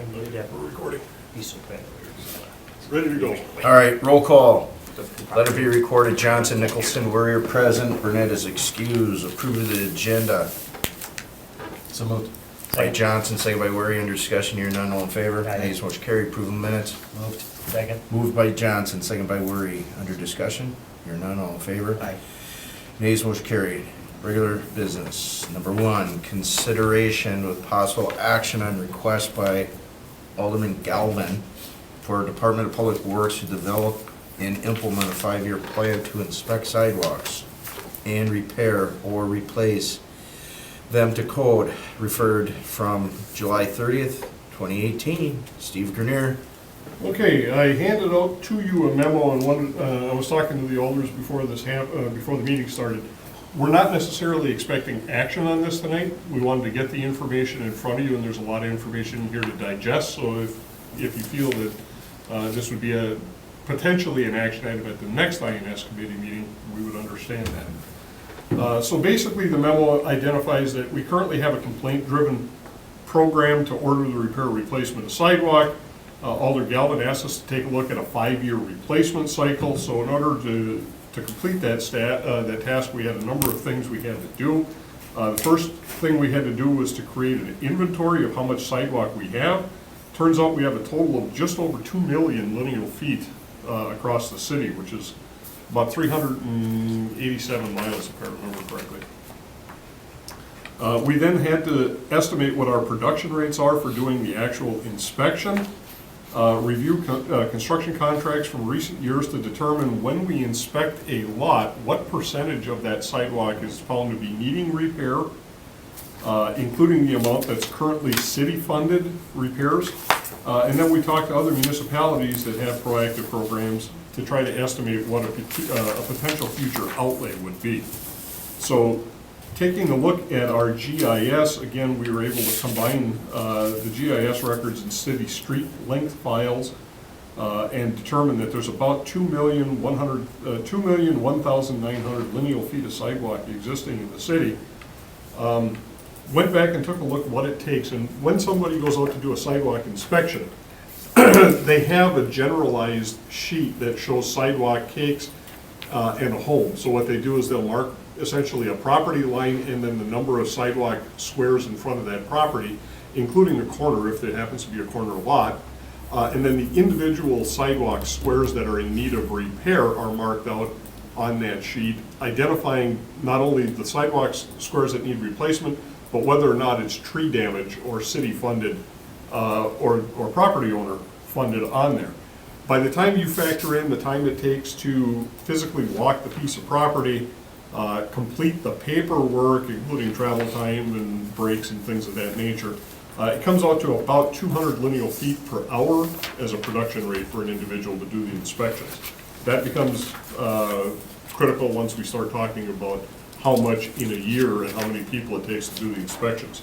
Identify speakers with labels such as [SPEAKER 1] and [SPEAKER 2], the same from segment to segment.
[SPEAKER 1] I muted it.
[SPEAKER 2] We're recording.
[SPEAKER 1] He's so bad.
[SPEAKER 2] Ready to go.
[SPEAKER 3] All right, roll call. Let it be recorded, Johnson, Nicholson, Warrior present, Burnett is excused. Approve of the agenda.
[SPEAKER 1] So moved.
[SPEAKER 3] By Johnson, second by Warrior, under discussion, here none, all in favor.
[SPEAKER 1] Aye.
[SPEAKER 3] Nays, motion carried, approve of minutes.
[SPEAKER 1] Moved. Second.
[SPEAKER 3] Moved by Johnson, second by Warrior, under discussion, here none, all in favor.
[SPEAKER 1] Aye.
[SPEAKER 3] Nays, motion carried. Regular business. Number one, consideration with possible action on request by Alderman Galvin for Department of Public Works to develop and implement a 5-year plan to inspect sidewalks and repair or replace them to code, referred from July 30th, 2018. Steve Grenier.
[SPEAKER 2] Okay, I handed out to you a memo, and I was talking to the alders before before the meeting started. We're not necessarily expecting action on this tonight. We wanted to get the information in front of you, and there's a lot of information here to digest, so if you feel that this would be potentially an action item at the next INS committee meeting, we would understand that. So basically, the memo identifies that we currently have a complaint-driven program to order the repair or replacement of sidewalk. Alder Galvin asked us to take a look at a 5-year replacement cycle, so in order to complete that task, we had a number of things we had to do. The first thing we had to do was to create an inventory of how much sidewalk we have. Turns out we have a total of just over 2 million lineal feet across the city, which is about 387 miles, if I remember correctly. We then had to estimate what our production rates are for doing the actual inspection. Review construction contracts from recent years to determine when we inspect a lot, what percentage of that sidewalk is found to be needing repair, including the amount that's currently city-funded repairs. And then we talked to other municipalities that have proactive programs to try to estimate what a potential future outlay would be. So, taking a look at our GIS, again, we were able to combine the GIS records and city street length files and determine that there's about 2,001,900 lineal feet of sidewalk existing in the city. Went back and took a look at what it takes, and when somebody goes out to do a sidewalk inspection, they have a generalized sheet that shows sidewalk cakes and a home. So what they do is they'll mark essentially a property line and then the number of sidewalk squares in front of that property, including a corner if it happens to be a corner lot. And then the individual sidewalk squares that are in need of repair are marked out on that sheet, identifying not only the sidewalk squares that need replacement, but whether or not it's tree damage or city funded or property owner funded on there. By the time you factor in the time it takes to physically walk the piece of property, complete the paperwork, including travel time and breaks and things of that nature, it comes out to about 200 lineal feet per hour as a production rate for an individual to do the inspections. That becomes critical once we start talking about how much in a year and how many people it takes to do the inspections.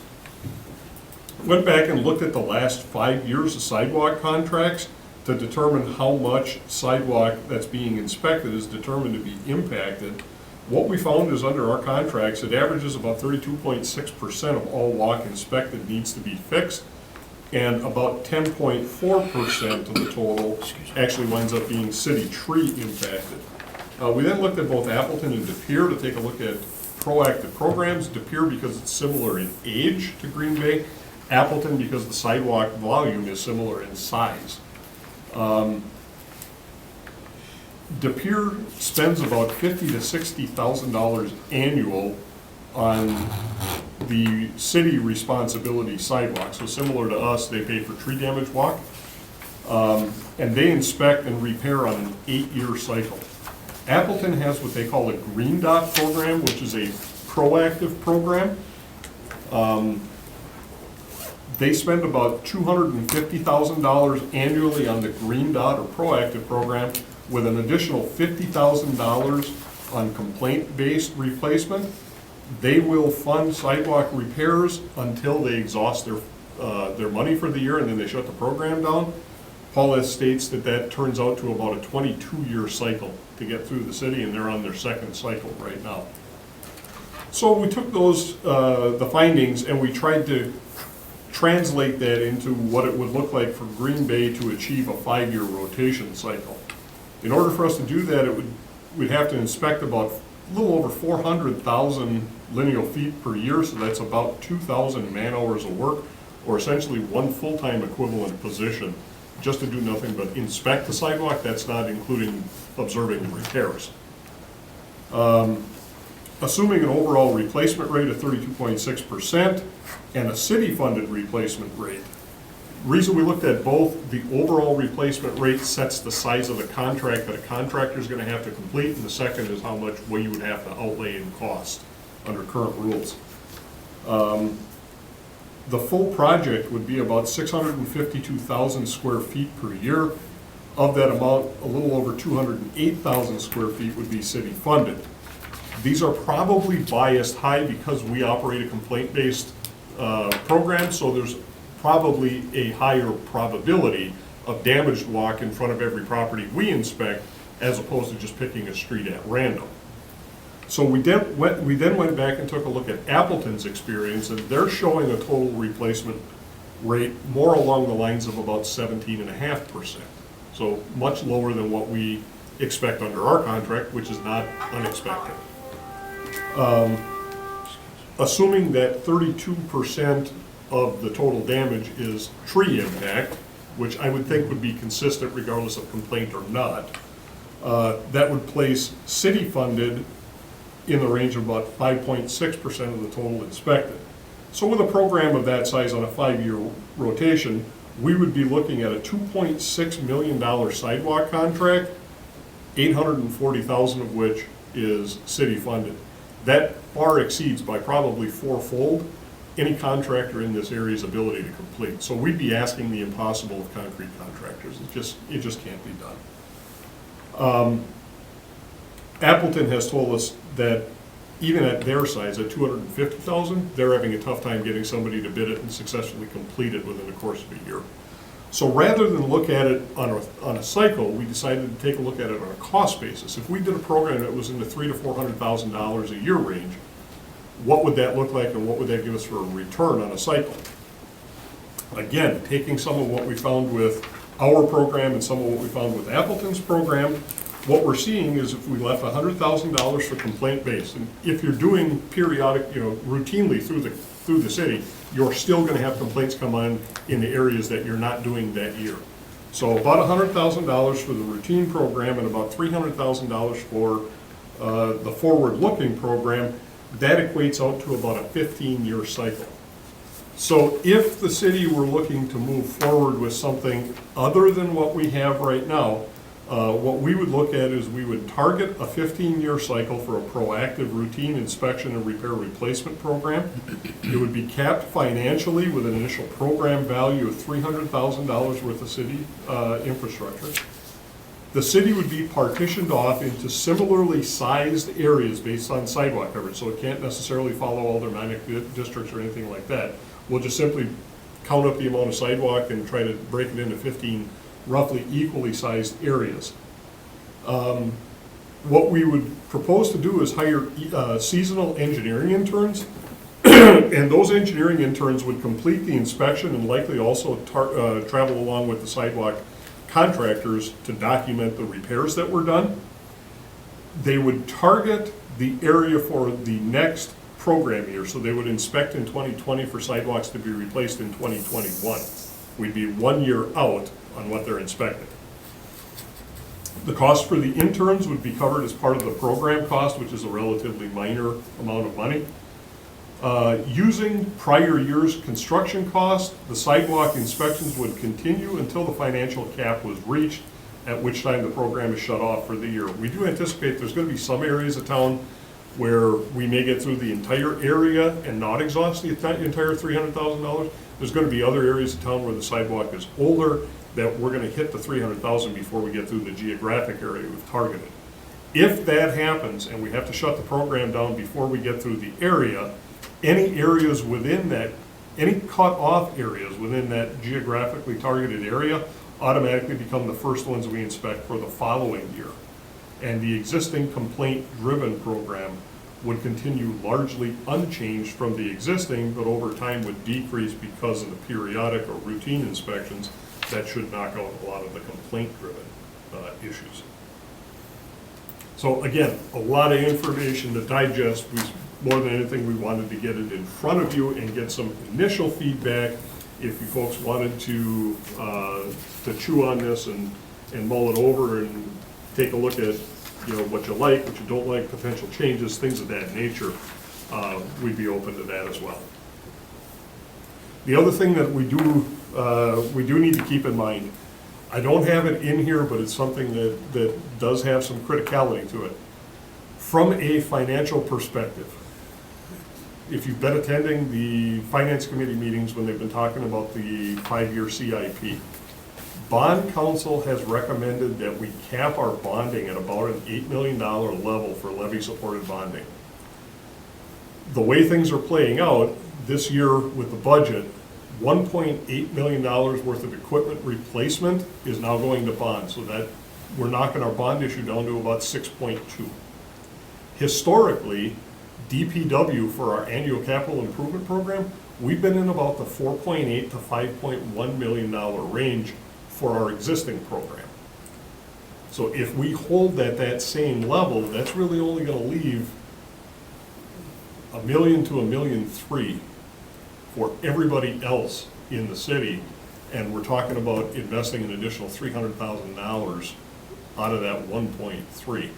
[SPEAKER 2] Went back and looked at the last 5 years of sidewalk contracts to determine how much sidewalk that's being inspected is determined to be impacted. What we found is under our contracts, it averages about 32.6% of all walk inspected needs to be fixed, and about 10.4% of the total actually winds up being city tree impacted. We then looked at both Appleton and De Pere to take a look at proactive programs. De Pere because it's similar in age to Green Bay, Appleton because the sidewalk volume is similar in size. De Pere spends about $50,000 to $60,000 annual on the city responsibility sidewalk. So similar to us, they pay for tree damage walk, and they inspect and repair on an 8-year cycle. Appleton has what they call a Green Dot program, which is a proactive program. They spend about $250,000 annually on the Green Dot or proactive program, with an additional $50,000 on complaint-based replacement. They will fund sidewalk repairs until they exhaust their money for the year, and then they shut the program down. Paula states that turns out to about a 22-year cycle to get through the city, and they're on their second cycle right now. So we took those, the findings, and we tried to translate that into what it would look like for Green Bay to achieve a 5-year rotation cycle. In order for us to do that, we'd have to inspect about a little over 400,000 lineal feet per year, so that's about 2,000 man-hours of work, or essentially one full-time equivalent position, just to do nothing but inspect the sidewalk. That's not including observing the repairs. Assuming an overall replacement rate of 32.6% and a city-funded replacement rate. Reason we looked at both, the overall replacement rate sets the size of the contract that a contractor is going to have to complete, and the second is how much what you would have to outlay in cost under current rules. The full project would be about 652,000 square feet per year. Of that amount, a little over 208,000 square feet would be city-funded. These are probably biased high because we operate a complaint-based program, so there's probably a higher probability of damaged walk in front of every property we inspect, as opposed to just picking a street at random. So we then went back and took a look at Appleton's experience, and they're showing a total replacement rate more along the lines of about 17.5%. So much lower than what we expect under our contract, which is not unexpected. Assuming that 32% of the total damage is tree impact, which I would think would be consistent regardless of complaint or not, that would place city-funded in the range of about 5.6% of the total inspected. So with a program of that size on a 5-year rotation, we would be looking at a $2.6 million sidewalk contract, $840,000 of which is city-funded. That far exceeds by probably fourfold any contractor in this area's ability to complete. So we'd be asking the impossible of concrete contractors. It just can't be done. Appleton has told us that even at their size, at $250,000, they're having a tough time getting somebody to bid it and successfully complete it within the course of a year. So rather than look at it on a cycle, we decided to take a look at it on a cost basis. If we did a program that was in the $300,000 to $400,000 a year range, what would that look like and what would that give us for a return on a cycle? Again, taking some of what we found with our program and some of what we found with Appleton's program, what we're seeing is if we left $100,000 for complaint-based, and if you're doing periodic, routinely through the city, you're still going to have complaints come on in the areas that you're not doing that year. So about $100,000 for the routine program and about $300,000 for the forward-looking program. That equates out to about a 15-year cycle. So if the city were looking to move forward with something other than what we have right now, what we would look at is we would target a 15-year cycle for a proactive routine inspection and repair replacement program. It would be capped financially with an initial program value of $300,000 worth of city infrastructure. The city would be partitioned off into similarly sized areas based on sidewalk coverage, so it can't necessarily follow aldermanic districts or anything like that. We'll just simply count up the amount of sidewalk and try to break it into 15 roughly equally sized areas. What we would propose to do is hire seasonal engineering interns, and those engineering interns would complete the inspection and likely also travel along with the sidewalk contractors to document the repairs that were done. They would target the area for the next program year, so they would inspect in 2020 for sidewalks to be replaced in 2021. We'd be 1 year out on what they're inspecting. The cost for the interns would be covered as part of the program cost, which is a relatively minor amount of money. Using prior year's construction cost, the sidewalk inspections would continue until the financial cap was reached, at which time the program is shut off for the year. We do anticipate there's going to be some areas of town where we may get through the entire area and not exhaust the entire $300,000. There's going to be other areas of town where the sidewalk is older that we're going to hit the $300,000 before we get through the geographic area we've targeted. If that happens and we have to shut the program down before we get through the area, any areas within that, any cut off areas within that geographically targeted area automatically become the first ones we inspect for the following year. And the existing complaint-driven program would continue largely unchanged from the existing, but over time would decrease because of the periodic or routine inspections. That should knock out a lot of the complaint-driven issues. So again, a lot of information to digest. More than anything, we wanted to get it in front of you and get some initial feedback. If you folks wanted to chew on this and mull it over and take a look at, what you like, what you don't like, potential changes, things of that nature, we'd be open to that as well. The other thing that we do need to keep in mind, I don't have it in here, but it's something that does have some criticality to it. From a financial perspective, if you've been attending the Finance Committee meetings when they've been talking about the 5-year CIP, Bond Council has recommended that we cap our bonding at about an $8 million level for levy-supported bonding. The way things are playing out this year with the budget, $1.8 million worth of equipment replacement is now going to bond, so that we're knocking our bond issue down to about 6.2. Historically, DPW for our annual capital improvement program, we've been in about the $4.8 to $5.1 million range for our existing program. So if we hold that same level, that's really only going to leave $1 million to $1.3 million for everybody else in the city, and we're talking about investing an additional $300,000 out of that 1.3.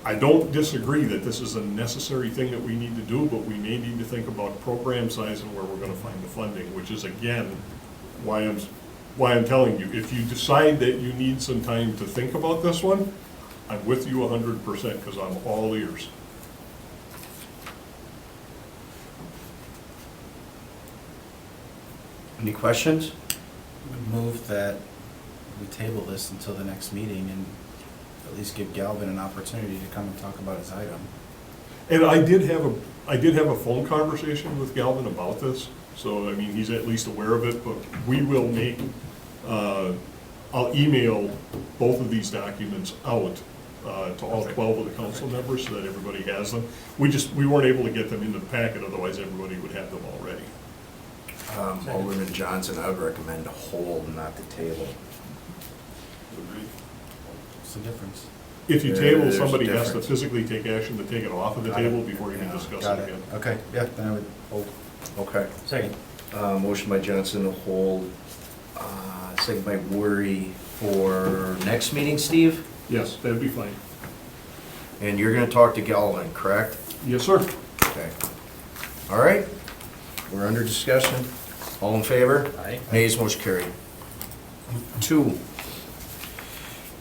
[SPEAKER 2] I don't disagree that this is a necessary thing that we need to do, but we may need to think about program size and where we're going to find the funding, which is again why I'm telling you, if you decide that you need some time to think about this one, I'm with you 100% because I'm all ears.
[SPEAKER 3] Any questions?
[SPEAKER 4] Would move that we table this until the next meeting and at least give Galvin an opportunity to come and talk about his item.
[SPEAKER 2] And I did have a phone conversation with Galvin about this, so I mean, he's at least aware of it, but we will make, I'll email both of these documents out to all 12 of the council members so that everybody has them. We weren't able to get them into the packet, otherwise everybody would have them already.
[SPEAKER 3] Alderman Johnson, I would recommend to hold, not to table.
[SPEAKER 4] What's the difference?
[SPEAKER 2] If you table,
[SPEAKER 3] There's a
[SPEAKER 2] somebody has to
[SPEAKER 3] difference.
[SPEAKER 2] physically take action to take it off of the
[SPEAKER 4] Got it.
[SPEAKER 2] table before you can
[SPEAKER 4] Yeah,
[SPEAKER 2] discuss
[SPEAKER 4] got
[SPEAKER 2] it again.
[SPEAKER 4] Okay, yeah, then I would hold.
[SPEAKER 3] Okay.
[SPEAKER 1] Second.
[SPEAKER 3] Motion by Johnson to hold, second by Worry for next meeting, Steve?
[SPEAKER 2] Yes, that'd be fine.
[SPEAKER 3] And you're gonna talk to Galvin, correct?
[SPEAKER 2] Yes, sir.
[SPEAKER 3] Okay. All right, we're under discussion. All in favor?
[SPEAKER 1] Aye.
[SPEAKER 3] Nays, motion carried. 2,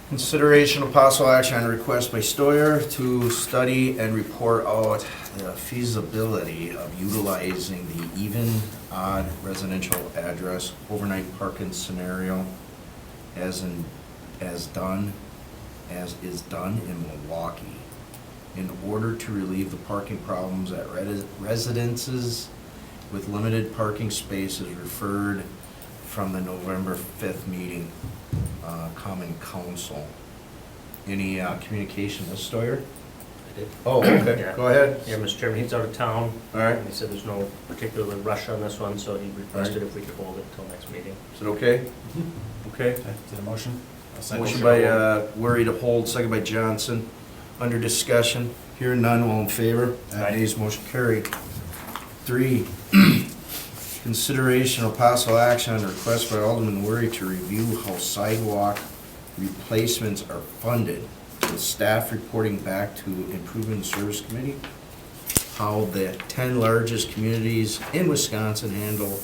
[SPEAKER 3] consideration of possible action on a request by Stoyer to study and report out the feasibility of utilizing the even-odd residential address overnight parking scenario as is done in Milwaukee in order to relieve the parking problems at residences with limited parking spaces referred from the November 5th meeting, Common Council. Any communication with Stoyer?
[SPEAKER 1] I did.
[SPEAKER 3] Oh, okay,
[SPEAKER 1] Yeah.
[SPEAKER 3] go ahead.
[SPEAKER 1] Yeah, Mr. Chairman, he's out of town.
[SPEAKER 3] All right,
[SPEAKER 1] He said there's no particular rush on this one, so he requested if we could hold it till next meeting.
[SPEAKER 3] is it okay? Okay.
[SPEAKER 4] Did a motion? I'll second.
[SPEAKER 3] Motion by Worry to hold, second by Johnson. Under discussion, hearing none, all in favor?
[SPEAKER 1] Aye.
[SPEAKER 3] Nays, motion carried. 3, consideration of possible action on request by Alderman Worry to review how sidewalk replacements are funded, with staff reporting back to Improvement Service Committee how the 10 largest communities in Wisconsin handle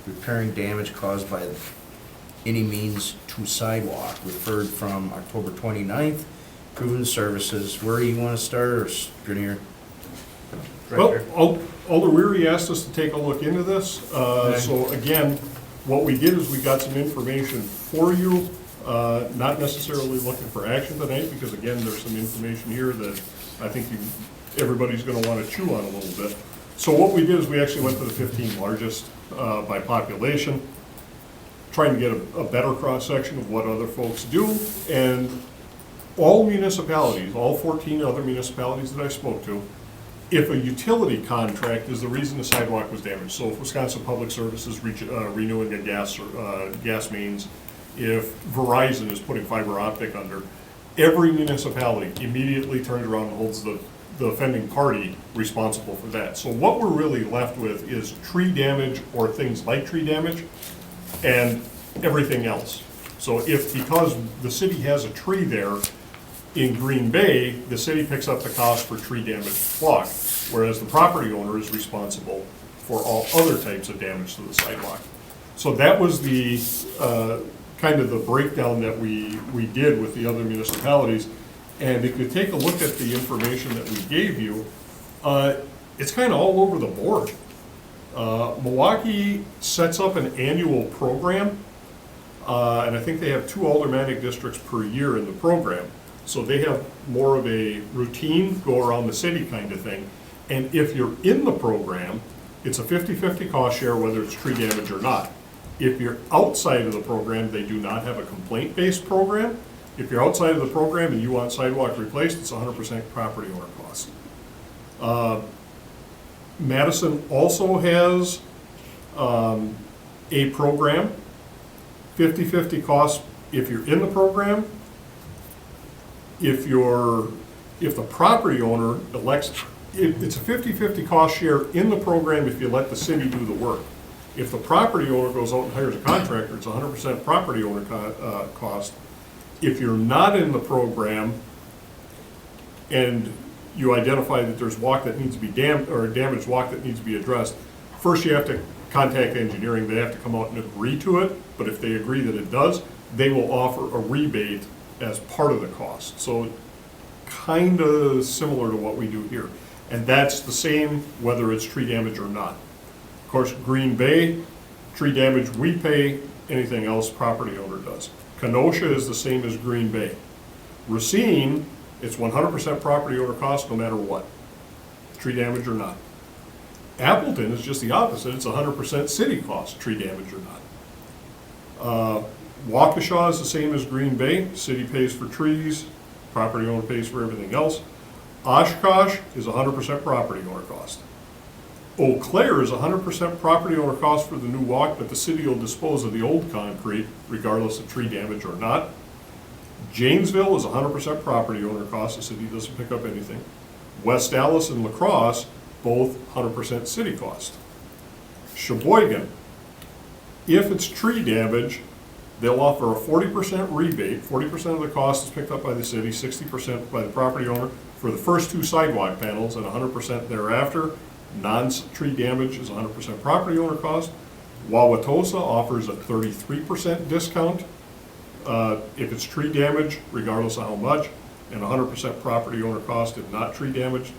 [SPEAKER 3] repairing damage caused by any means to sidewalk, referred from October 29th. Improvement Services, where you want to start, or Grenier?
[SPEAKER 2] Well, Alder Weary asked us to take a look into this. So again, what we did is we got some information for you, not necessarily looking for action tonight, because again, there's some information here that I think everybody's gonna wanna chew on a little bit. So what we did is we actually went to the 15 largest by population, trying to get a better cross-section of what other folks do, and all municipalities, all 14 other municipalities that I spoke to, if a utility contract is the reason the sidewalk was damaged, so if Wisconsin Public Service is renewing a gas mains, if Verizon is putting fiber optic under, every municipality immediately turns around and holds the offending party responsible for that. So what we're really left with is tree damage or things like tree damage and everything else. So if, because the city has a tree there in Green Bay, the city picks up the cost for tree damage block, whereas the property owner is responsible for all other types of damage to the sidewalk. So that was the, kind of the breakdown that we did with the other municipalities. And if you take a look at the information that we gave you, it's kind of all over the board. Milwaukee sets up an annual program, and I think they have 2 aldermanic districts per year in the program. So they have more of a routine, go around the city kind of thing. And if you're in the program, it's a 50-50 cost share whether it's tree damage or not. If you're outside of the program, they do not have a complaint-based program. If you're outside of the program and you want sidewalk replaced, it's 100% property owner cost. Madison also has a program, 50-50 cost if you're in the program. If the property owner elects, it's a 50-50 cost share in the program if you let the city do the work. If the property owner goes out and hires a contractor, it's 100% property owner cost. If you're not in the program and you identify that there's walk that needs to be or a damaged walk that needs to be addressed, first you have to contact engineering. They have to come out and agree to it, but if they agree that it does, they will offer a rebate as part of the cost. So kind of similar to what we do here. And that's the same whether it's tree damage or not. Of course, Green Bay, tree damage we pay, anything else property owner does. Kenosha is the same as Green Bay. Racine, it's 100% property owner cost no matter what, tree damage or not. Appleton is just the opposite, it's 100% city cost, tree damage or not. Waukesha is the same as Green Bay, city pays for trees, property owner pays for everything else. Oshkosh is 100% property owner cost. Eau Claire is 100% property owner cost for the new walk, but the city will dispose of the old concrete regardless of tree damage or not. Janesville is 100% property owner cost, the city doesn't pick up anything. West Allis and La Crosse, both 100% city cost. Sheboygan, if it's tree damage, they'll offer a 40% rebate, 40% of the cost is picked up by the city, 60% by the property owner for the first 2 sidewalk panels, and 100% thereafter. Non-tree damage is 100% property owner cost. Wauwatosa offers a 33% discount if it's tree damage, regardless of how much, and 100% property owner cost if not tree damage.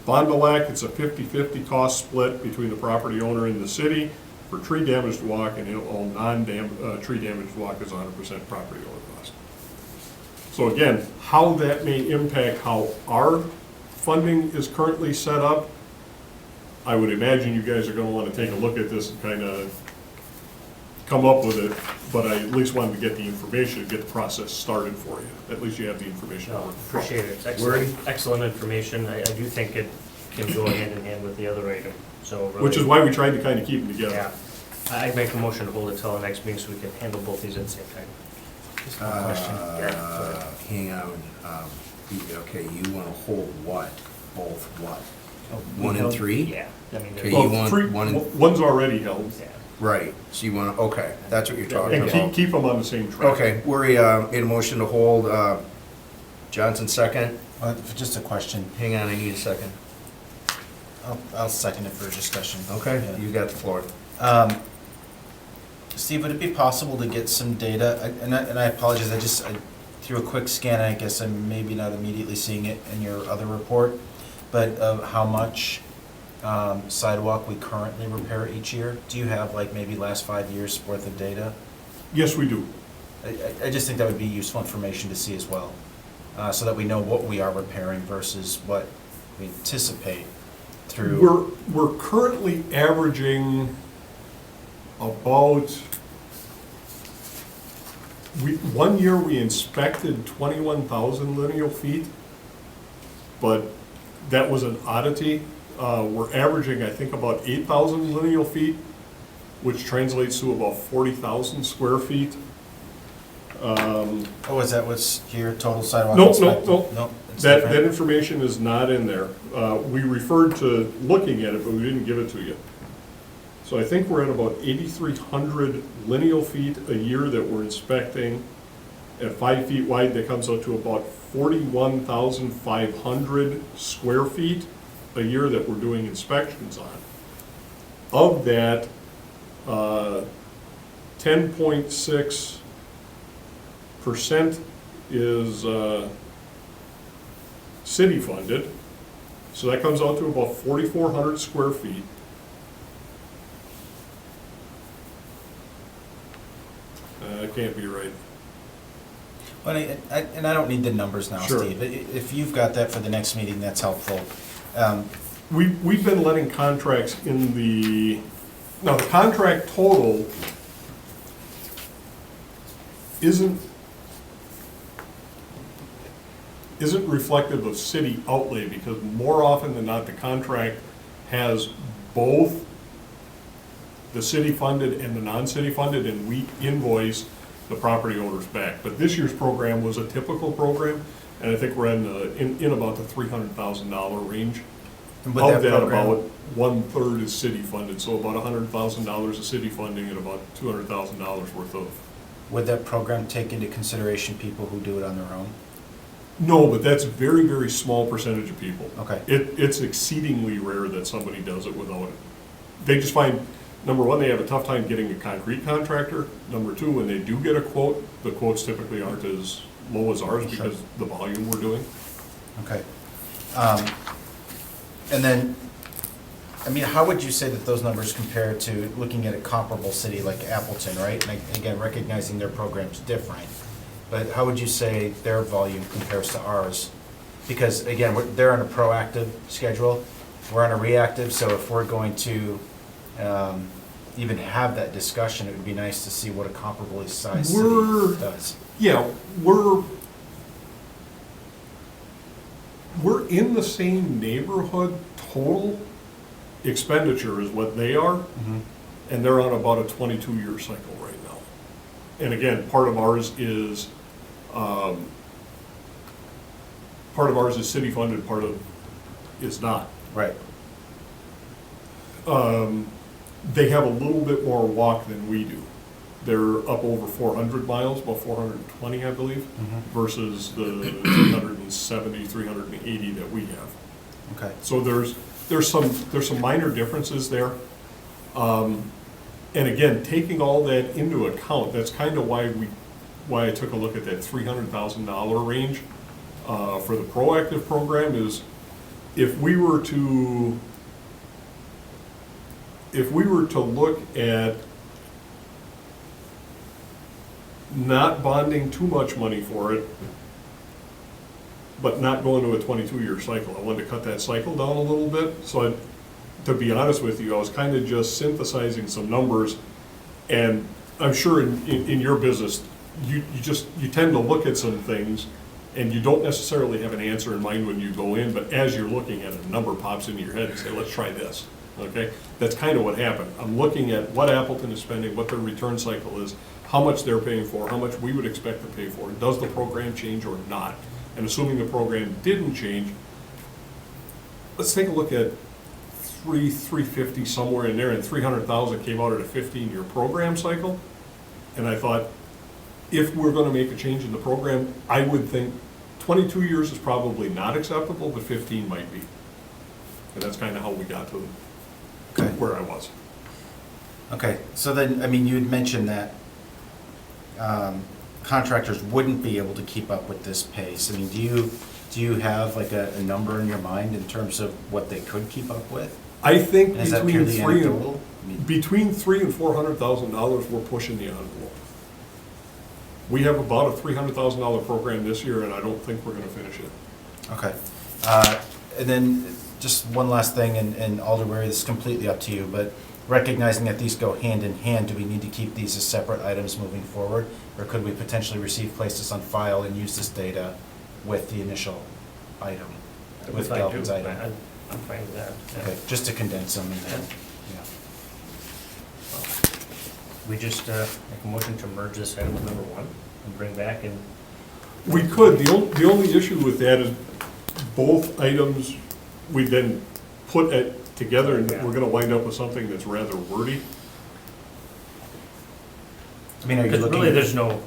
[SPEAKER 2] Fond du Lac, it's a 50-50 cost split between the property owner and the city for tree damaged walk, and all non-tree damaged walk is 100% property owner cost. So again, how that may impact how our funding is currently set up, I would imagine you guys are gonna wanna take a look at this and kinda come up with it, but I at least wanted to get the information, get the process started for you. At least you have the information.
[SPEAKER 1] No, appreciate it. It's excellent, excellent information. I do think it can go hand in hand with the other item, so. Really,
[SPEAKER 2] Which is why we tried to kinda keep them together.
[SPEAKER 1] Yeah. I'd make a motion to hold it till the next meeting so we can handle both these at the same time. Just one question. Yeah.
[SPEAKER 3] Hang on, okay, you wanna hold what? Both what? 1 and 3?
[SPEAKER 1] Yeah. I mean,
[SPEAKER 3] Okay,
[SPEAKER 1] they're-
[SPEAKER 3] you
[SPEAKER 2] Well,
[SPEAKER 3] want
[SPEAKER 2] three,
[SPEAKER 3] one and-
[SPEAKER 2] one's already held,
[SPEAKER 1] yeah.
[SPEAKER 3] Right, so you wanna, okay, that's what you're talking
[SPEAKER 2] and
[SPEAKER 3] about.
[SPEAKER 2] keep them on the same track.
[SPEAKER 3] Okay, we made a motion to hold, Johnson second.
[SPEAKER 4] Just a question.
[SPEAKER 3] Hang on, I need a second.
[SPEAKER 4] I'll second it for discussion.
[SPEAKER 3] Okay,
[SPEAKER 4] Yeah.
[SPEAKER 3] you got the floor.
[SPEAKER 4] Steve, would it be possible to get some data, and I apologize, I threw a quick scan, I guess I'm maybe not immediately seeing it in your other report, but of how much sidewalk we currently repair each year? Do you have like maybe last 5 years worth of data?
[SPEAKER 2] Yes, we do.
[SPEAKER 4] I just think that would be useful information to see as well, so that we know what we are repairing versus what we anticipate through.
[SPEAKER 2] We're currently averaging about, one year we inspected 21,000 lineal feet, but that was an oddity. We're averaging, I think, about 8,000 lineal feet, which translates to about 40,000 square feet.
[SPEAKER 4] Oh, is that what's here, total sidewalk
[SPEAKER 2] No,
[SPEAKER 4] inspected?
[SPEAKER 2] no.
[SPEAKER 4] No, it's
[SPEAKER 2] That
[SPEAKER 4] different.
[SPEAKER 2] information is not in there. We referred to looking at it, but we didn't give it to you. So I think we're at about 8,300 lineal feet a year that we're inspecting. At 5 feet wide, that comes out to about 41,500 square feet a year that we're doing inspections on. Of that, 10.6% is city funded. So that comes out to about 4,400 square feet. That can't be right.
[SPEAKER 4] But and I don't need the numbers now,
[SPEAKER 2] Sure.
[SPEAKER 4] Steve. If you've got that for the next meeting, that's helpful.
[SPEAKER 2] We've been letting contracts in now the contract total isn't reflective of city outlay, because more often than not, the contract has both the city funded and the non-city funded, and we invoice the property owners back. But this year's program was a typical program, and I think we're in about the $300,000 range.
[SPEAKER 4] And with
[SPEAKER 2] Of
[SPEAKER 4] that
[SPEAKER 2] that,
[SPEAKER 4] program-
[SPEAKER 2] about 1/3 is city funded, so about $100,000 is city funding and about $200,000 worth of.
[SPEAKER 4] Would that program take into consideration people who do it on their own?
[SPEAKER 2] No, but that's a very, very small percentage of people.
[SPEAKER 4] Okay.
[SPEAKER 2] It's exceedingly rare that somebody does it without it. They just find, number one, they have a tough time getting a concrete contractor. Number two, when they do get a quote, the quotes typically aren't as low as ours because the volume we're doing.
[SPEAKER 4] Okay. And then, I mean, how would you say that those numbers compare to looking at a comparable city like Appleton, right? And again, recognizing their program's different, but how would you say their volume compares to ours? Because again, they're on a proactive schedule, we're on a reactive, so if we're going to even have that discussion, it would be nice to see what a comparably sized
[SPEAKER 2] We're-
[SPEAKER 4] city does.
[SPEAKER 2] Yeah, we're in the same neighborhood total expenditure as what they are, and they're on about a 22-year cycle right now. And again, part of ours is city funded, part of is not.
[SPEAKER 4] Right.
[SPEAKER 2] They have a little bit more walk than we do. They're up over 400 miles, about 420, I believe, versus the 370, 380 that we have.
[SPEAKER 4] Okay.
[SPEAKER 2] So there's some minor differences there. And again, taking all that into account, that's kind of why I took a look at that $300,000 range for the proactive program. Is if we were to look at not bonding too much money for it, but not going to a 22-year cycle. I wanted to cut that cycle down a little bit. So to be honest with you, I was kind of just synthesizing some numbers. And I'm sure in your business, you tend to look at some things and you don't necessarily have an answer in mind when you go in, but as you're looking at it, a number pops into your head and say, let's try this, okay? That's kind of what happened. I'm looking at what Appleton is spending, what their return cycle is, how much they're paying for, how much we would expect to pay for, does the program change or not? And assuming the program didn't change, let's take a look at 350 somewhere in there, and 300,000 came out at a 15-year program cycle. And I thought, if we're gonna make a change in the program, I would think 22 years is probably not acceptable, but 15 might be. And that's kind of how we got to
[SPEAKER 4] Okay.
[SPEAKER 2] where I was.
[SPEAKER 4] Okay, so then, I mean, you had mentioned that contractors wouldn't be able to keep up with this pace. I mean, do you have like a number in your mind in terms of what they could keep up with?
[SPEAKER 2] I think
[SPEAKER 4] And is that
[SPEAKER 2] between
[SPEAKER 4] purely anecdotal? I mean,
[SPEAKER 2] $300,000 and $400,000, we're pushing the envelope. We have about a $300,000 program this year, and I don't think we're gonna finish it.
[SPEAKER 4] Okay. And then just one last thing, and Alderberry, this is completely up to you, but recognizing that these go hand in hand, do we need to keep these as separate items moving forward? Or could we potentially receive, place this on file, and use this data with the initial item?
[SPEAKER 1] That'd be
[SPEAKER 4] with
[SPEAKER 1] fine,
[SPEAKER 4] Galvin's
[SPEAKER 1] too.
[SPEAKER 4] item.
[SPEAKER 1] I'm fine with that. yeah.
[SPEAKER 4] Okay, just to condense them and then, yeah.
[SPEAKER 1] We just make a motion to merge this item with number one and bring back and,
[SPEAKER 2] We could, the only issue with that is both items we then put it together and we're gonna wind up with something that's rather wordy.
[SPEAKER 4] I mean, are you
[SPEAKER 1] because
[SPEAKER 4] looking?
[SPEAKER 1] really there's no,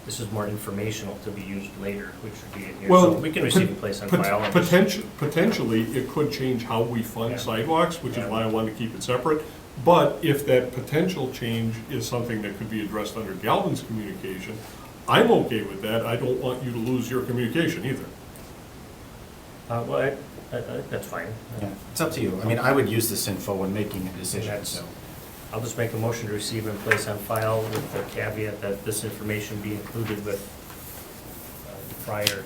[SPEAKER 1] this is more informational to be used later, which should be in here.
[SPEAKER 2] Well,
[SPEAKER 1] So we can receive and place on file. and just-
[SPEAKER 2] Potentially, it could change how we
[SPEAKER 1] Yeah.
[SPEAKER 2] fund sidewalks, which is
[SPEAKER 1] Yeah.
[SPEAKER 2] why I wanted to keep it separate. But if that potential change is something that could be addressed under Galvin's communication, I'm okay with that. I don't want you to lose your communication either.
[SPEAKER 1] Well, I think that's fine.
[SPEAKER 4] Yeah, it's up to you. I mean, I would use this info when making a decision,
[SPEAKER 1] That's-
[SPEAKER 4] so.
[SPEAKER 1] I'll just make a motion to receive and place on file with the caveat that this information be included with the prior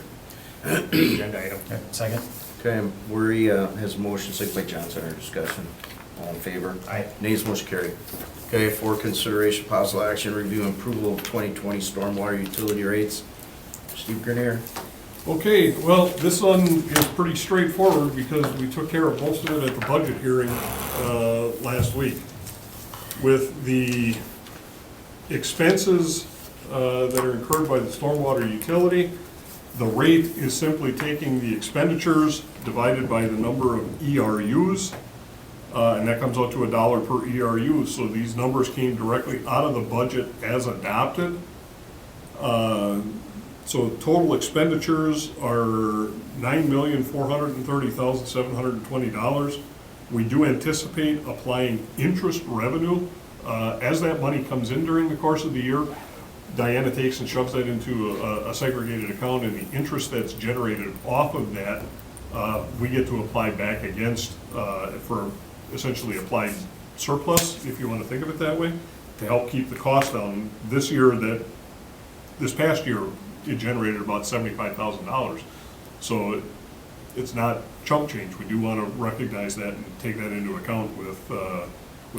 [SPEAKER 1] agenda item.
[SPEAKER 4] Okay, second?
[SPEAKER 3] Okay, Worry has a motion, second by Johnson, our discussion. All in favor?
[SPEAKER 1] Aye.
[SPEAKER 3] Nays motion carried. Okay, for consideration, possible action, review and approval of 2020 stormwater utility rates. Steve Grenier.
[SPEAKER 2] Okay, well, this one is pretty straightforward because we took care of most of it at the budget hearing last week. With the expenses that are incurred by the stormwater utility, the rate is simply taking the expenditures divided by the number of ERUs, and that comes out to $1 per ERU. So these numbers came directly out of the budget as adopted. So total expenditures are $9,430,720. We do anticipate applying interest revenue. As that money comes in during the course of the year, Diana takes and shoves that into a segregated account, and the interest that's generated off of that, we get to apply back against, for essentially applied surplus, if you want to think of it that way, to help keep the cost down. This past year, it generated about $75,000. So it's not chump change. We do want to recognize that and take that into account with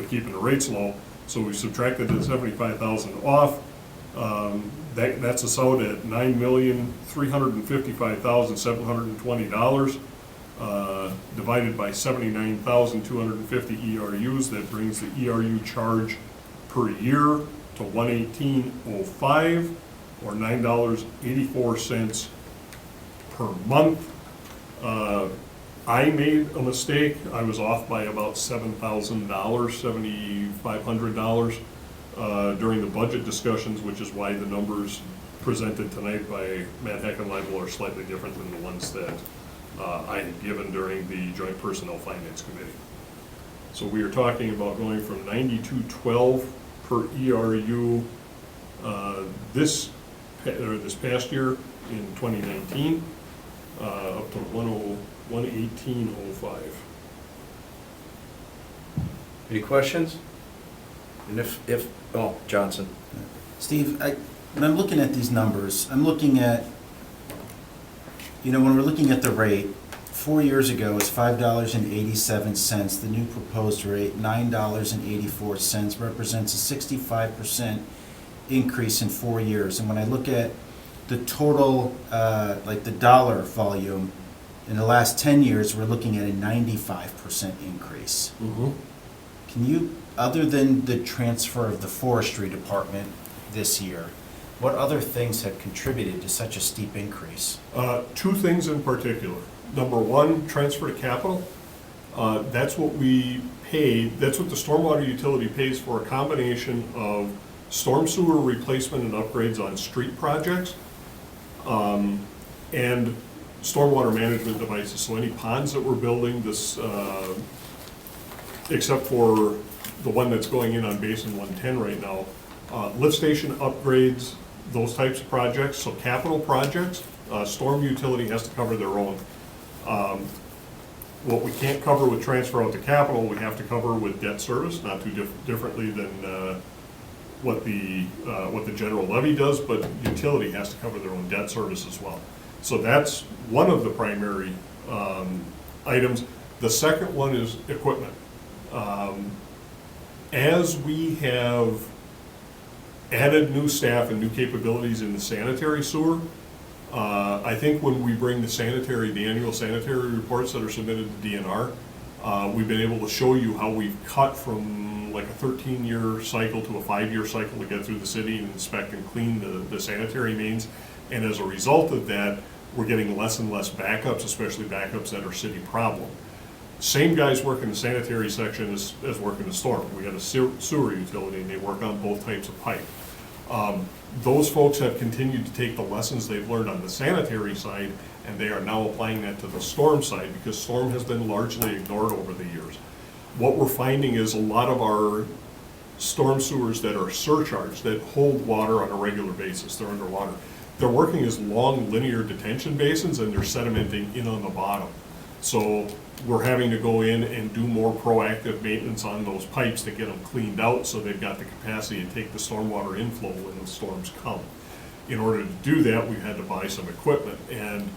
[SPEAKER 2] keeping the rates low. So we subtracted the 75,000 off. That's us out at $9,355,720, divided by 79,250 ERUs. That brings the ERU charge per year to $118.05, or $9.84 per month. I made a mistake. I was off by about $7,000, $7,500 during the budget discussions, which is why the numbers presented tonight by Matt Heckenleibel are slightly different than the ones that I had given during the Joint Personnel Finance Committee. So we are talking about going from $92.12 per ERU this past year in 2019, up to $118.05.
[SPEAKER 3] Any questions? And Johnson.
[SPEAKER 4] Steve, when I'm looking at these numbers, I'm looking at, when we're looking at the rate, 4 years ago it's $5.87. The new proposed rate, $9.84, represents a 65% increase in 4 years. And when I look at the total, like the dollar volume, in the last 10 years, we're looking at a 95% increase. Can you, other than the transfer of the forestry department this year, what other things have contributed to such a steep increase?
[SPEAKER 2] Two things in particular. Number one, transfer to capital. That's what we pay, that's what the stormwater utility pays for, a combination of storm sewer replacement and upgrades on street projects, and stormwater management devices. So any ponds that we're building, this, except for the one that's going in on Basin 110 right now, lift station upgrades, those types of projects, so capital projects, storm utility has to cover their own. What we can't cover with transfer out to capital, we have to cover with debt service, not too differently than what the general levy does, but utility has to cover their own debt service as well. So that's one of the primary items. The second one is equipment. As we have added new staff and new capabilities in the sanitary sewer, I think when we bring the annual sanitary reports that are submitted to DNR, we've been able to show you how we've cut from like a 13-year cycle to a 5-year cycle to get through the city and inspect and clean the sanitary mains. And as a result of that, we're getting less and less backups, especially backups that are city problem. Same guys work in the sanitary section as work in the storm. We got a sewer utility, and they work on both types of pipe. Those folks have continued to take the lessons they've learned on the sanitary side, and they are now applying that to the storm side, because storm has been largely ignored over the years. What we're finding is a lot of our storm sewers that are surcharged, that hold water on a regular basis, they're underwater, they're working as long linear detention basins, and they're sedimenting in on the bottom. So we're having to go in and do more proactive maintenance on those pipes to get them cleaned out, so they've got the capacity to take the stormwater inflow when the storms come. In order to do that, we've had to buy some equipment, and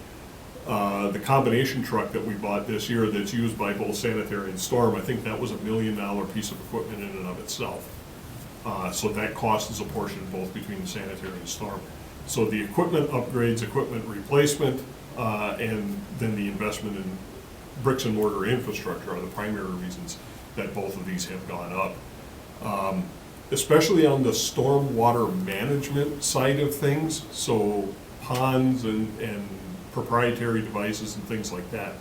[SPEAKER 2] the combination truck that we bought this year that's used by both sanitary and storm, I think that was $1 million piece of equipment in and of itself. So that cost is apportioned both between the sanitary and storm. So the equipment upgrades, equipment replacement, and then the investment in bricks and mortar infrastructure are the primary reasons that both of these have gone up. Especially on the stormwater management side of things, so ponds and proprietary devices and things like that.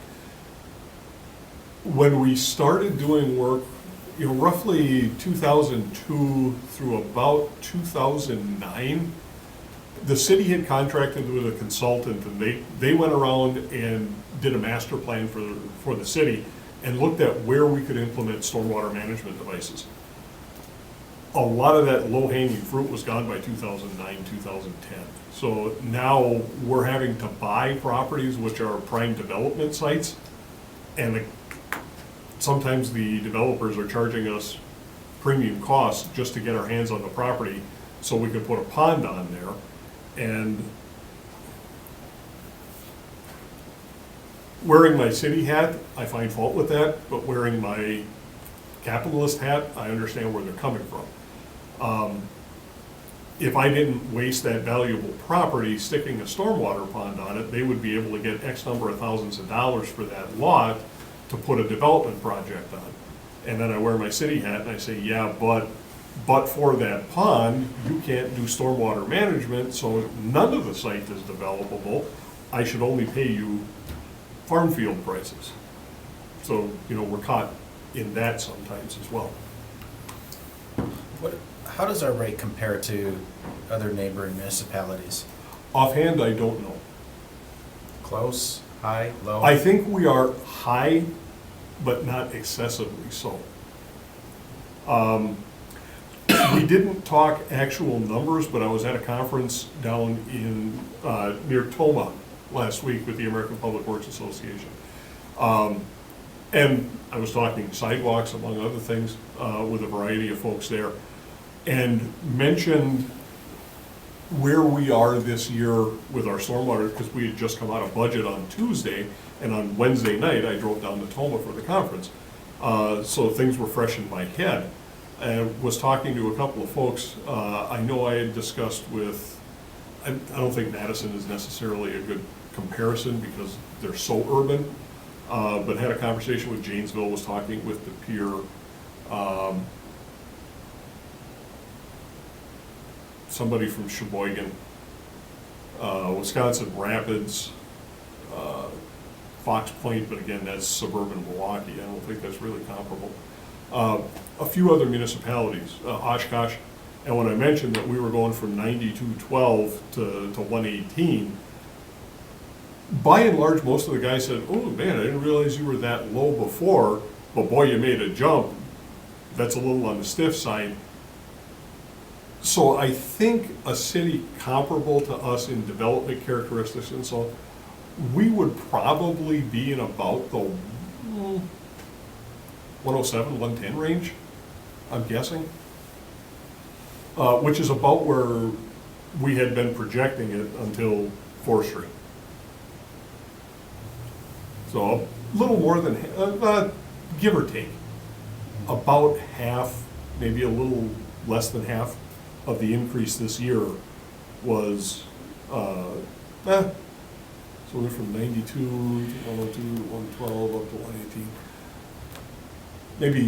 [SPEAKER 2] When we started doing work, roughly 2002 through about 2009, the city had contracted with a consultant, and they went around and did a master plan for the city and looked at where we could implement stormwater management devices. A lot of that low-hanging fruit was gone by 2009, 2010. So now we're having to buy properties which are prime development sites, and sometimes the developers are charging us premium costs just to get our hands on the property so we can put a pond on there. And wearing my city hat, I find fault with that, but wearing my capitalist hat, I understand where they're coming from. If I didn't waste that valuable property sticking a stormwater pond on it, they would be able to get X number of thousands of dollars for that lot to put a development project on. And then I wear my city hat and I say, yeah, but for that pond, you can't do stormwater management, so none of the site is developable. I should only pay you farm field prices. So, we're caught in that sometimes as well.
[SPEAKER 4] How does our rate compare to other neighboring municipalities?
[SPEAKER 2] Offhand, I don't know.
[SPEAKER 4] Close, high, low?
[SPEAKER 2] I think we are high, but not excessively so. We didn't talk actual numbers, but I was at a conference down in near Toma last week with the American Public Works Association. And I was talking sidewalks, among other things, with a variety of folks there, and mentioned where we are this year with our stormwater, because we had just come out of budget on Tuesday, and on Wednesday night, I drove down to Toma for the conference. So things were fresh in my head. And was talking to a couple of folks. I know I had discussed with, I don't think Madison is necessarily a good comparison because they're so urban, but had a conversation with Janesville, was talking with the peer, somebody from Sheboygan, Wisconsin Rapids, Fox Point, but again, that's suburban Milwaukee. I don't think that's really comparable. A few other municipalities, Oshkosh, and when I mentioned that we were going from 9212 to 118, by and large, most of the guys said, oh man, I didn't realize you were that low before, but boy, you made a jump. That's a little on the stiff side. So I think a city comparable to us in development characteristics and so, we would probably be in about the 107, 110 range, I'm guessing, which is about where we had been projecting it until forestry. So a little more than, give or take, about half, maybe a little less than half of the increase this year was So we went from 92 to 102 to 112 up to 118. Maybe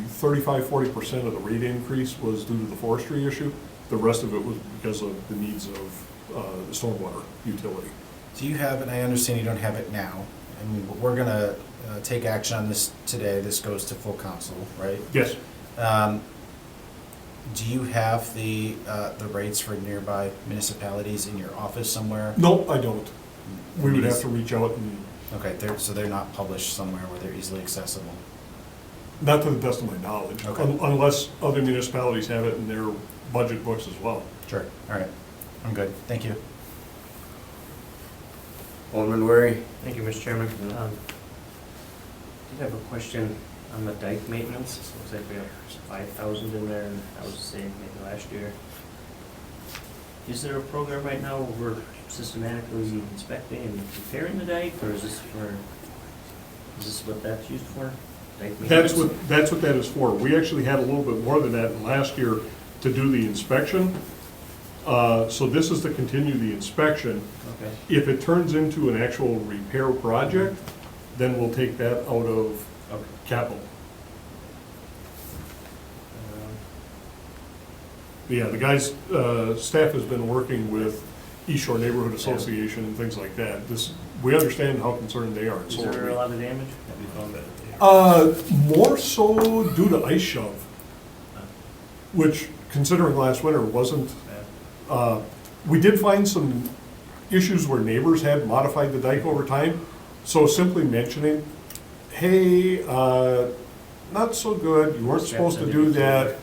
[SPEAKER 2] 35–40% of the rate increase was due to the forestry issue. The rest of it was because of the needs of the stormwater utility.
[SPEAKER 4] Do you have, and I understand you don't have it now, I mean, but we're gonna take action on this today, this goes to full council, right?
[SPEAKER 2] Yes.
[SPEAKER 4] Do you have the rates for nearby municipalities in your office somewhere?
[SPEAKER 2] No, I don't. We would have to reach out and,
[SPEAKER 4] Okay, so they're not published somewhere where they're easily accessible?
[SPEAKER 2] not to the best of my knowledge,
[SPEAKER 4] Okay.
[SPEAKER 2] unless other municipalities have it in their budget books as well.
[SPEAKER 4] Sure, all right, I'm good, thank you.
[SPEAKER 3] Alderman Wary?
[SPEAKER 1] Thank you, Mr. Chairman. Did have a question on the dike maintenance. It looks like we have 5,000 in there, and that was the same maybe last year. Is there a program right now where we're systematically inspecting and repairing the dike, or is this what that's used for? Dike maintenance?
[SPEAKER 2] That's what that is for. We actually had a little bit more than that last year to do the inspection. So this is to continue the inspection.
[SPEAKER 1] Okay.
[SPEAKER 2] If it turns into an actual repair project, then we'll take that out of
[SPEAKER 1] Okay.
[SPEAKER 2] capital. Yeah, the guys, staff has been working with East Shore Neighborhood Association and things like that. We understand how concerned they are.
[SPEAKER 1] Is there a lot of damage? Have you found that?
[SPEAKER 2] More so due to ice shove, which considering last winter wasn't. We did find some issues where neighbors had modified the dike over time. So simply mentioning, hey, not so good, you weren't supposed to do that,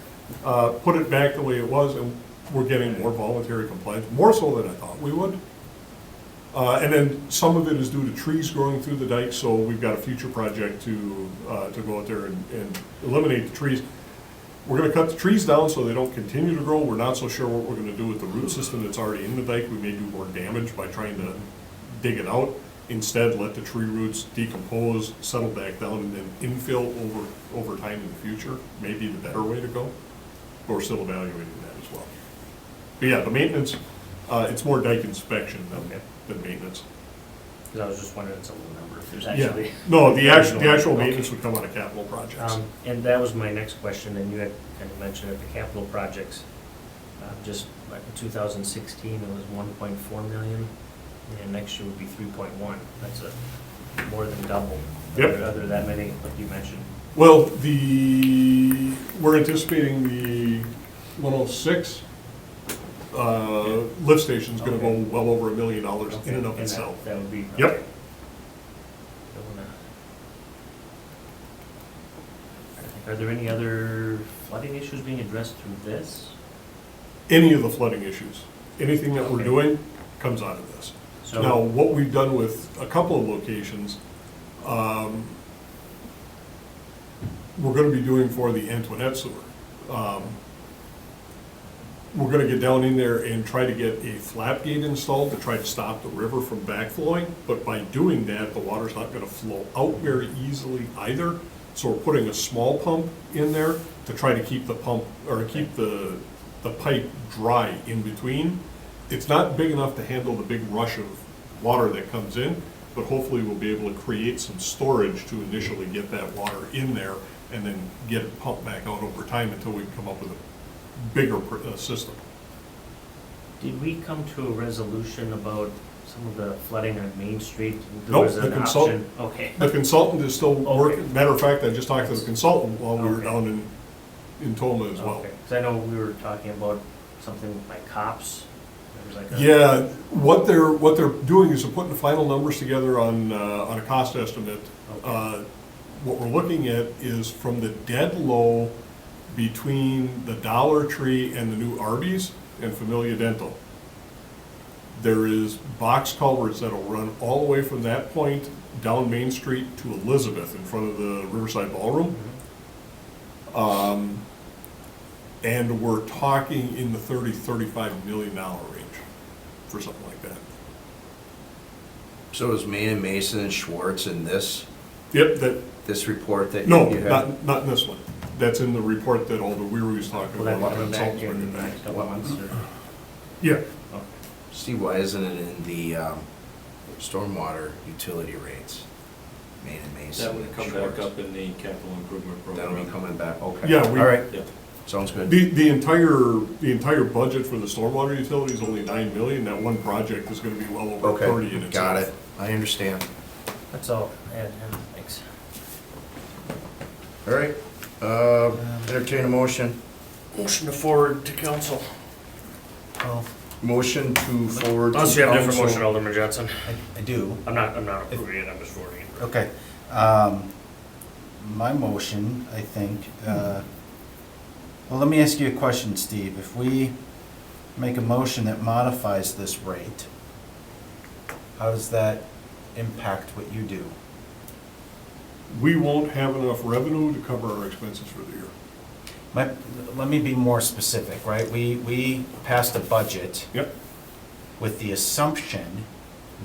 [SPEAKER 2] put it back the way it was, and we're getting more voluntary complaints, more so than I thought we would. And then some of it is due to trees growing through the dike, so we've got a future project to go out there and eliminate the trees. We're gonna cut the trees down so they don't continue to grow. We're not so sure what we're gonna do with the root system that's already in the dike. We may do more damage by trying to dig it out. Instead, let the tree roots decompose, settle back down, and then infill over time in the future. May be the better way to go. But we're still evaluating that as well. But yeah, the maintenance, it's more dike inspection than maintenance.
[SPEAKER 1] Because I was just wondering, it's a little number, if there's
[SPEAKER 2] Yeah,
[SPEAKER 1] actually.
[SPEAKER 2] no, the actual
[SPEAKER 1] Okay.
[SPEAKER 2] maintenance would come out of capital projects.
[SPEAKER 1] And that was my next question, and you had kind of mentioned it, the capital projects. Just like in 2016, it was 1.4 million, and next year would be 3.1. That's more than double.
[SPEAKER 2] Yep.
[SPEAKER 1] Other that many, like you mentioned.
[SPEAKER 2] Well, we're anticipating the 106 lift station's gonna go
[SPEAKER 1] Okay.
[SPEAKER 2] well over $1 million in
[SPEAKER 1] Okay,
[SPEAKER 2] and of
[SPEAKER 1] that-
[SPEAKER 2] itself.
[SPEAKER 1] That would be.
[SPEAKER 2] Yep.
[SPEAKER 1] okay. Are there any other flooding issues being addressed through this?
[SPEAKER 2] Any of the flooding issues, anything that we're
[SPEAKER 1] Okay.
[SPEAKER 2] doing comes out of this.
[SPEAKER 1] So.
[SPEAKER 2] Now, what we've done with a couple of locations, we're gonna be doing for the Antoinette sewer. We're gonna get down in there and try to get a flap gate installed to try to stop the river from backflowing, but by doing that, the water's not gonna flow out very easily either. So we're putting a small pump in there to try to keep the pump, or keep the pipe dry in between. It's not big enough to handle the big rush of water that comes in, but hopefully we'll be able to create some storage to initially get that water in there and then get it pumped back out over time until we come up with a bigger system.
[SPEAKER 1] Did we come to a resolution about some of the flooding on Main Street? There
[SPEAKER 2] Nope,
[SPEAKER 1] was
[SPEAKER 2] the
[SPEAKER 1] an
[SPEAKER 2] consultant-
[SPEAKER 1] option. Okay.
[SPEAKER 2] The consultant is still working,
[SPEAKER 1] Okay.
[SPEAKER 2] matter of fact, I just talked to the consultant while we were
[SPEAKER 1] Okay.
[SPEAKER 2] down in Toma as well.
[SPEAKER 1] Okay. 'Cause I know we were talking about something like cops. There was like a.
[SPEAKER 2] Yeah, what they're doing is they're putting the final numbers together on a cost estimate.
[SPEAKER 1] Okay.
[SPEAKER 2] What we're looking at is from the dead low between the Dollar Tree and the new Arby's and Familia Dental. There is box culverts that'll run all the way from that point down Main Street to Elizabeth in front of the Riverside Ballroom.
[SPEAKER 1] Mhm.
[SPEAKER 2] And we're talking in the $35 million range for something like that.
[SPEAKER 3] So is Main and Mason and Schwartz in this
[SPEAKER 2] Yep,
[SPEAKER 3] report that
[SPEAKER 2] no,
[SPEAKER 3] you have?
[SPEAKER 2] not in this one. That's in the report that Alder Weary was talking
[SPEAKER 1] Will that
[SPEAKER 2] about.
[SPEAKER 1] be coming back
[SPEAKER 2] Consultants
[SPEAKER 1] in
[SPEAKER 2] bringing
[SPEAKER 1] the
[SPEAKER 2] back.
[SPEAKER 1] next couple of months or?
[SPEAKER 2] Yeah,
[SPEAKER 1] Okay.
[SPEAKER 3] Steve, why isn't it in the stormwater utility rates. Main and Mason.
[SPEAKER 5] That would come
[SPEAKER 3] Shores.
[SPEAKER 5] back up in the capital improvement program.
[SPEAKER 3] That'll be coming back, okay.
[SPEAKER 2] Yeah,
[SPEAKER 3] All
[SPEAKER 2] we-
[SPEAKER 3] right,
[SPEAKER 5] Yep.
[SPEAKER 3] sounds good.
[SPEAKER 2] The entire budget for the stormwater utility is only 9 million. That one project is gonna be well over 30 in
[SPEAKER 3] Okay,
[SPEAKER 2] itself.
[SPEAKER 3] got it. I understand.
[SPEAKER 1] That's all. And thanks.
[SPEAKER 3] All right, entertain a motion.
[SPEAKER 1] Motion to forward to council.
[SPEAKER 4] Well,
[SPEAKER 3] Motion to forward to
[SPEAKER 1] Unless you have a different
[SPEAKER 3] council.
[SPEAKER 1] motion, Alderman Johnson.
[SPEAKER 4] I do.
[SPEAKER 1] I'm not approving it, I'm just forwarding it.
[SPEAKER 4] Okay. My motion, I think, well, let me ask you a question, Steve. If we make a motion that modifies this rate, how does that impact what you do?
[SPEAKER 2] We won't have enough revenue to cover our expenses for the year.
[SPEAKER 4] Let me be more specific, right? We passed a budget
[SPEAKER 2] Yep.
[SPEAKER 4] with the assumption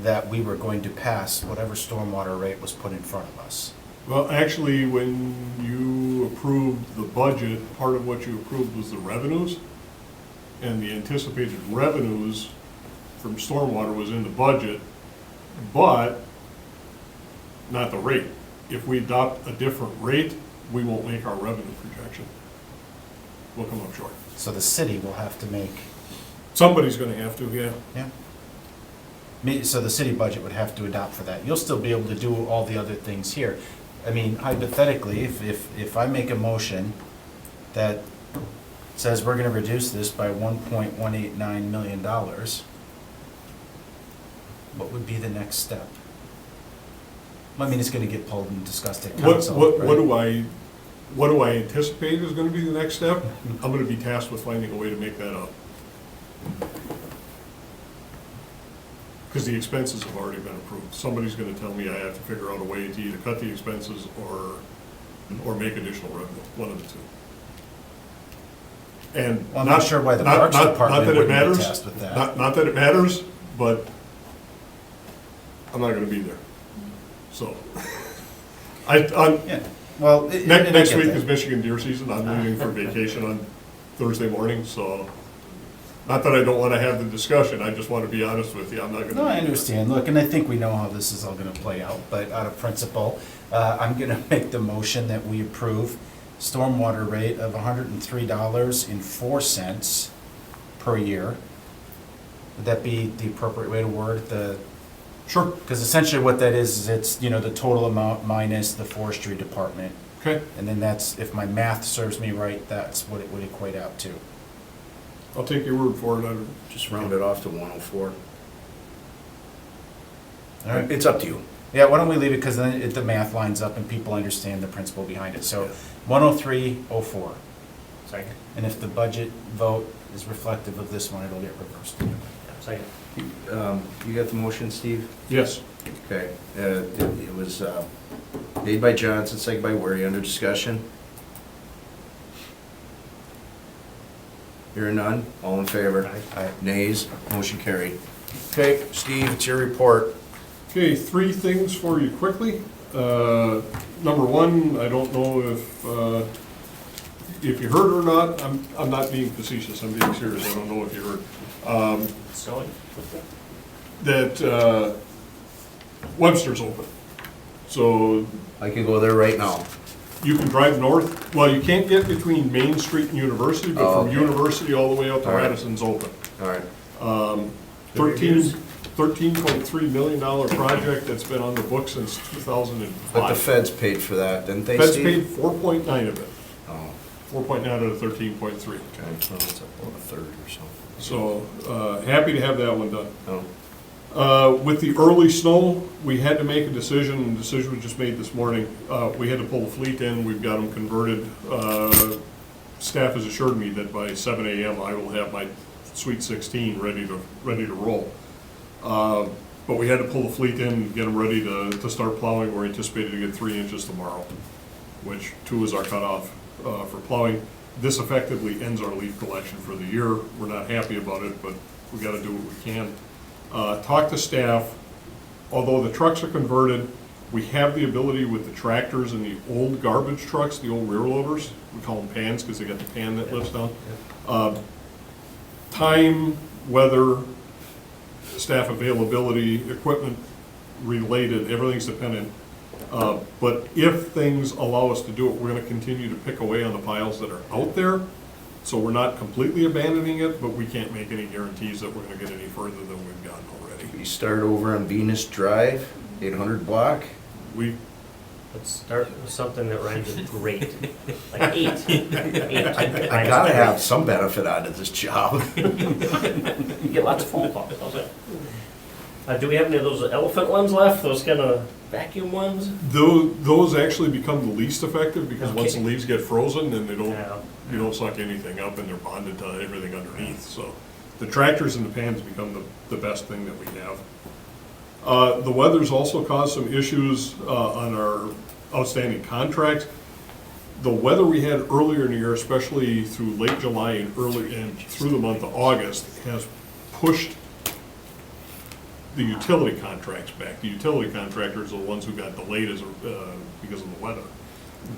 [SPEAKER 4] that we were going to pass whatever stormwater rate was put in front of us.
[SPEAKER 2] Well, actually, when you approved the budget, part of what you approved was the revenues. And the anticipated revenues from stormwater was in the budget, but not the rate. If we adopt a different rate, we won't make our revenue projection. We'll come up short.
[SPEAKER 4] So the city will have to make,
[SPEAKER 2] Somebody's gonna have to, yeah.
[SPEAKER 4] yeah. So the city budget would have to adopt for that. You'll still be able to do all the other things here. I mean, hypothetically, if I make a motion that says we're gonna reduce this by $1.189 million, what would be the next step? I mean, it's gonna get pulled and discussed at council, right?
[SPEAKER 2] What do I anticipate is gonna be the next step? I'm gonna be tasked with finding a way to make that up. Because the expenses have already been approved. Somebody's gonna tell me I have to figure out a way to either cut the expenses or make additional revenue, one of the two. And
[SPEAKER 4] Well, I'm not sure why the Parks
[SPEAKER 2] not
[SPEAKER 4] Department
[SPEAKER 2] that it
[SPEAKER 4] wouldn't be
[SPEAKER 2] matters,
[SPEAKER 4] tasked with that.
[SPEAKER 2] Not that it matters, but I'm not gonna be there. So,
[SPEAKER 4] Yeah, well. and I
[SPEAKER 2] Next
[SPEAKER 4] get
[SPEAKER 2] week
[SPEAKER 4] that.
[SPEAKER 2] is Michigan deer season. I'm leaving for vacation on Thursday morning, so not that I don't want to have the discussion, I just want to be honest with you, I'm not gonna.
[SPEAKER 4] No, I
[SPEAKER 2] be there.
[SPEAKER 4] understand. Look, and I think we know how this is all gonna play out, but out of principle, I'm gonna make the motion that we approve stormwater rate of $103.04 per year. Would that be the appropriate way to word the,
[SPEAKER 2] Sure,
[SPEAKER 4] because essentially what that is it's, the total amount minus the forestry department.
[SPEAKER 2] okay,
[SPEAKER 4] And then that's, if my math serves me right, that's what it would equate out to.
[SPEAKER 2] I'll take your word for it.
[SPEAKER 3] Just round it off to 104.
[SPEAKER 4] All right.
[SPEAKER 3] It's up to you.
[SPEAKER 4] Yeah, why don't we leave it, because then the math lines up and people understand the principle behind it. So 103.04.
[SPEAKER 1] Second.
[SPEAKER 4] And if the budget vote is reflective of this one, it'll get reversed.
[SPEAKER 1] Yeah, second.
[SPEAKER 3] You got the motion, Steve?
[SPEAKER 2] Yes,
[SPEAKER 3] Okay, it was made by Johnson, seconded by Wary, under discussion. Hearing none, all in favor?
[SPEAKER 1] Aye.
[SPEAKER 3] Nays, motion carried. Okay, Steve, it's your report.
[SPEAKER 2] okay, 3 things for you quickly. Number one, I don't know if you heard or not, I'm not being facetious, I'm being serious, I don't know if you heard.
[SPEAKER 1] Selling?
[SPEAKER 2] That Webster's open. So
[SPEAKER 3] I can go there right now.
[SPEAKER 2] you can drive north, well, you can't get between Main Street and University, but
[SPEAKER 3] Oh,
[SPEAKER 2] from
[SPEAKER 3] okay.
[SPEAKER 2] University all the way out to
[SPEAKER 3] All right.
[SPEAKER 2] Madison's open.
[SPEAKER 3] All right.
[SPEAKER 2] $13.3 million project that's been on the books since
[SPEAKER 3] But the
[SPEAKER 2] 2005.
[SPEAKER 3] feds paid for that, didn't they,
[SPEAKER 2] Feds
[SPEAKER 3] Steve?
[SPEAKER 2] paid 4.9 of it,
[SPEAKER 3] Oh,
[SPEAKER 2] 4.9 out of 13.3.
[SPEAKER 3] okay, well, it's up about a third or so.
[SPEAKER 2] So, happy to have that one done.
[SPEAKER 3] Oh,
[SPEAKER 2] With the early snow, we had to make a decision, and the decision was just made this morning. We had to pull the fleet in, we've got them converted. Staff has assured me that by 7 AM, I will have my Sweet 16 ready to roll. But we had to pull the fleet in, and get them ready to start plowing. We're anticipating to get 3 inches tomorrow, which 2 is our cutoff for plowing. This effectively ends our leaf collection for the year. We're not happy about it, but we gotta do what we can. Talk to staff, although the trucks are converted, we have the ability with the tractors and the old garbage trucks, the old rear loaders, we call them pans because they got the pan that lifts down. Time, weather, staff availability, equipment related, everything's dependent. But if things allow us to do it, we're gonna continue to pick away on the piles that are out there. So we're not completely abandoning it, but we can't make any guarantees that we're gonna get any further than we've gotten already.
[SPEAKER 3] We start over on Venus Drive, 800 block.
[SPEAKER 2] We,
[SPEAKER 1] Let's start with something that rhymes with great, like eight. Eight.
[SPEAKER 3] I gotta have some benefit out of this job.
[SPEAKER 1] You get lots of phone calls, how's that? Do we have any of those elephant ones left, those kind of vacuum ones?
[SPEAKER 2] those actually become the least effective, because once the
[SPEAKER 1] Okay.
[SPEAKER 2] leaves get frozen, then they don't,
[SPEAKER 1] Yeah.
[SPEAKER 2] you don't suck anything up, and they're bonded to everything underneath, so. The tractors and the pans become the best thing that we have. The weather's also caused some issues on our outstanding contracts. The weather we had earlier in the year, especially through late July and through the month of August, has pushed the utility contracts back. The utility contractors are the ones who got delayed because of the weather.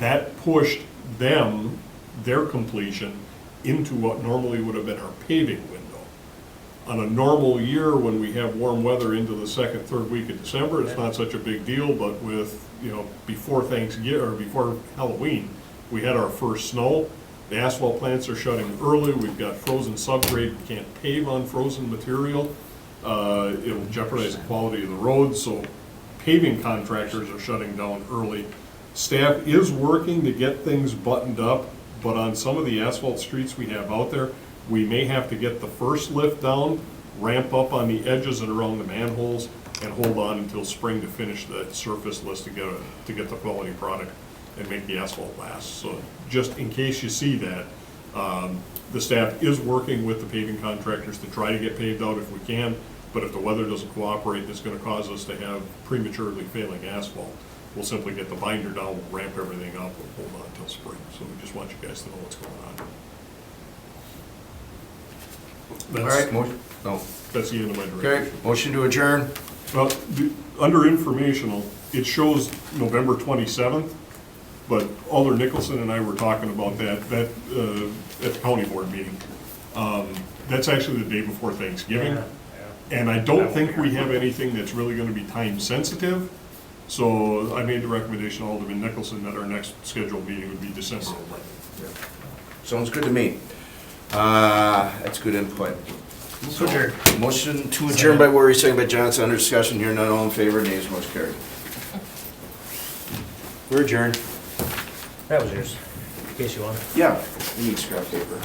[SPEAKER 2] That pushed them, their completion, into what normally would have been our paving window. On a normal year, when we have warm weather into the second, third week of December, it's not such a big deal, but with, before Thanksgiving, or before Halloween, we had our first snow. The asphalt plants are shutting early, we've got frozen subgrade, we can't pave on frozen material. It'll jeopardize the quality of the road, so paving contractors are shutting down early. Staff is working to get things buttoned up, but on some of the asphalt streets we have out there, we may have to get the first lift down, ramp up on the edges and around the manholes, and hold on until spring to finish the surface list to get the quality product and make the asphalt last. So just in case you see that, the staff is working with the paving contractors to try to get paved out if we can, but if the weather doesn't cooperate, it's gonna cause us to have prematurely failing asphalt. We'll simply get the binder down, we'll ramp everything up, and hold on until spring. So we just want you guys to know what's going on.
[SPEAKER 3] All right, no.
[SPEAKER 2] That's the end of my
[SPEAKER 3] Okay,
[SPEAKER 2] direction.
[SPEAKER 3] motion to adjourn.
[SPEAKER 2] Well, under informational, it shows November 27th, but Alder Nicholson and I were talking about that at the county board meeting. That's actually the day before Thanksgiving.
[SPEAKER 1] Yeah, yeah.
[SPEAKER 2] And I don't think we have anything that's really gonna be time sensitive. So I made the recommendation to Alderman Nicholson that our next scheduled meeting would be December 11th.
[SPEAKER 3] Sounds good to me. That's good input.
[SPEAKER 1] So adjourned.
[SPEAKER 3] Motion to adjourn by Worry, second by Johnson, under discussion, here none, all in favor, nays, motion carried. We're adjourned.
[SPEAKER 1] That was yours, in case you wanted.
[SPEAKER 3] Yeah, we need scrap paper.